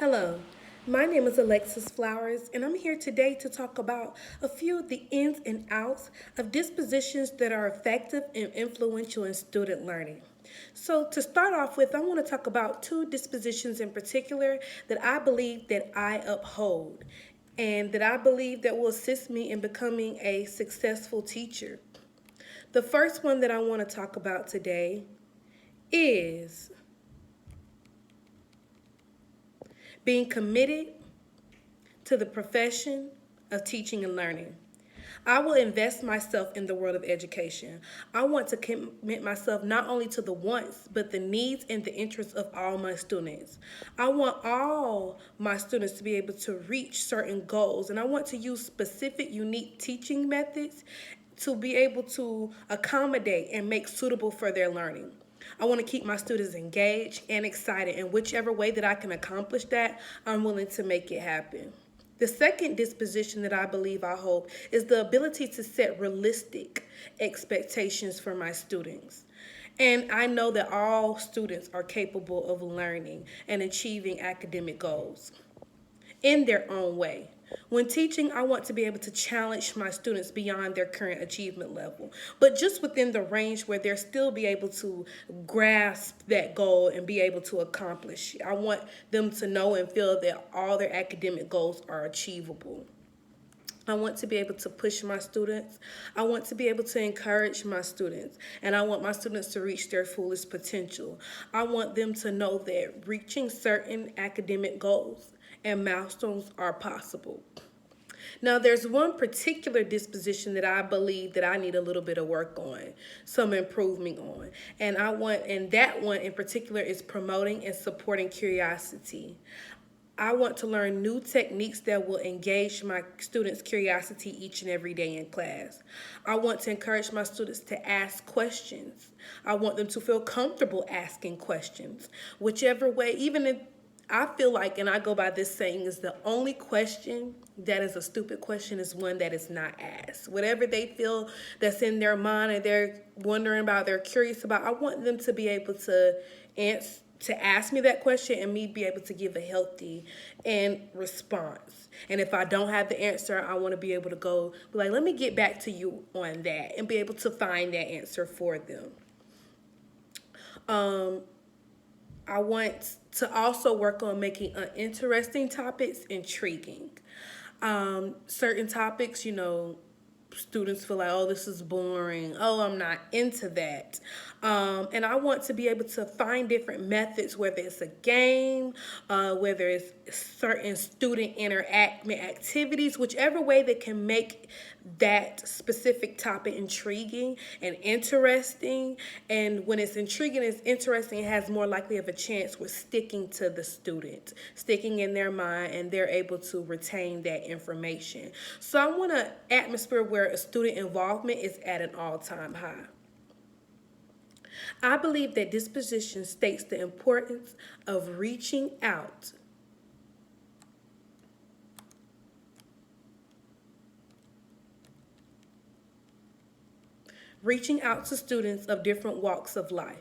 Hello, my name is Alexis Flowers, and I'm here today to talk about a few of the ins and outs of dispositions that are effective and influential in student learning. So, to start off with, I want to talk about two dispositions in particular that I believe that I uphold and that I believe that will assist me in becoming a successful teacher. The first one that I want to talk about today is being committed to the profession of teaching and learning. I will invest myself in the world of education. I want to commit myself not only to the wants, but the needs and the interests of all my students. I want all my students to be able to reach certain goals, and I want to use specific, unique teaching methods to be able to accommodate and make suitable for their learning. I want to keep my students engaged and excited, and whichever way that I can accomplish that, I'm willing to make it happen. The second disposition that I believe I hold is the ability to set realistic expectations for my students. And I know that all students are capable of learning and achieving academic goals in their own way. When teaching, I want to be able to challenge my students beyond their current achievement level, but just within the range where they'll still be able to grasp that goal and be able to accomplish it. I want them to know and feel that all their academic goals are achievable. I want to be able to push my students. I want to be able to encourage my students. And I want my students to reach their fullest potential. I want them to know that reaching certain academic goals and milestones are possible. Now, there's one particular disposition that I believe that I need a little bit of work on, some improvement on. And that one in particular is promoting and supporting curiosity. I want to learn new techniques that will engage my students' curiosity each and every day in class. I want to encourage my students to ask questions. I want them to feel comfortable asking questions. Whichever way, even if I feel like, and I go by this saying, is the only question that is a stupid question is one that is not asked. Whatever they feel that's in their mind and they're wondering about, they're curious about, I want them to be able to answer, to ask me that question and me be able to give a healthy and response. And if I don't have the answer, I want to be able to go be like, let me get back to you on that and be able to find that answer for them. I want to also work on making interesting topics intriguing. Certain topics, students feel like, oh, this is boring. Oh, I'm not into that. And I want to be able to find different methods, whether it's a game, whether it's certain student interaction activities, whichever way that can make that specific topic intriguing and interesting. And when it's intriguing and it's interesting, it has more likely of a chance with sticking to the student, sticking in their mind, and they're able to retain that information. So I want an atmosphere where student involvement is at an all-time high. I believe that disposition states the importance of reaching out to students of different walks of life.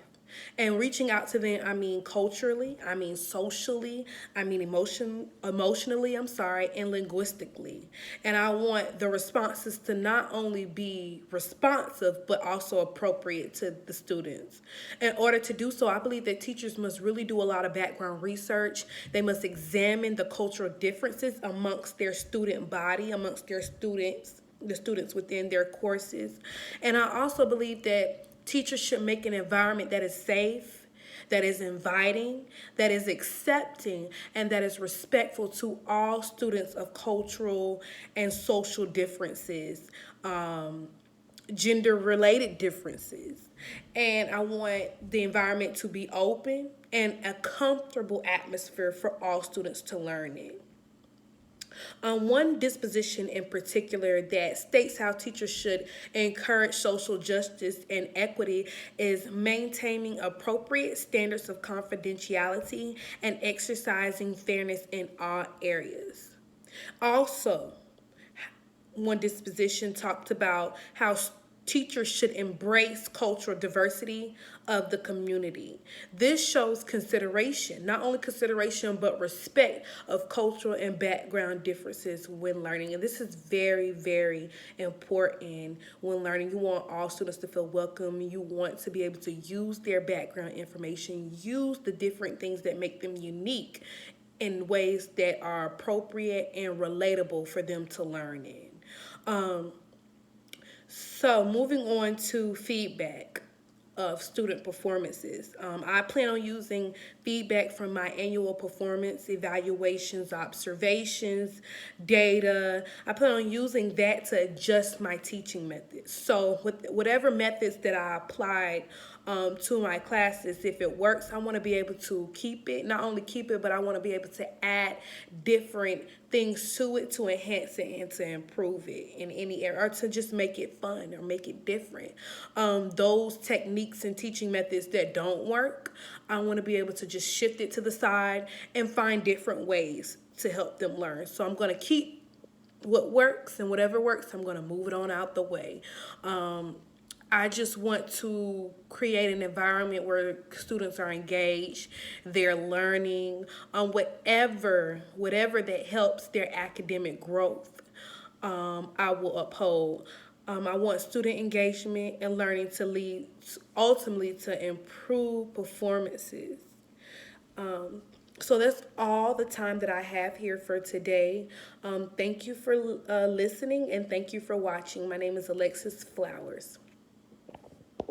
And reaching out to them, I mean culturally, I mean socially, I mean emotionally, and linguistically. And I want the responses to not only be responsive, but also appropriate to the students. In order to do so, I believe that teachers must really do a lot of background research. They must examine the cultural differences amongst their student body, amongst their students, the students within their courses. And I also believe that teachers should make an environment that is safe, that is inviting, that is accepting, and that is respectful to all students of cultural and social differences, gender related differences. And I want the environment to be open and a comfortable atmosphere for all students to learn in. One disposition in particular that states how teachers should encourage social justice and equity is maintaining appropriate standards of confidentiality and exercising fairness in all areas. Also, one disposition talked about how teachers should embrace cultural diversity of the community. This shows consideration, not only consideration, but respect of cultural and background differences when learning. And this is very, very important when learning. You want all students to feel welcome. You want to be able to use their background information, use the different things that make them unique in ways that are appropriate and relatable for them to learn in. So, moving on to feedback of student performances. I plan on using feedback from my annual performance evaluations, observations, data. I plan on using that to adjust my teaching methods. So, with whatever methods that I applied to my classes, if it works, I want to be able to keep it. Not only keep it, but I want to be able to add different things to it to enhance it and to improve it in any area, or to just make it fun or make it different. Those techniques and teaching methods that don't work, I want to be able to just shift it to the side and find different ways to help them learn. So I'm going to keep what works, and whatever works, I'm going to move it on out the way. I just want to create an environment where students are engaged, they're learning, whatever that helps their academic growth. I will uphold. I want student engagement and learning to lead ultimately to improve performances. So that's all the time that I have here for today. Thank you for listening, and thank you for watching. My name is Alexis Flowers.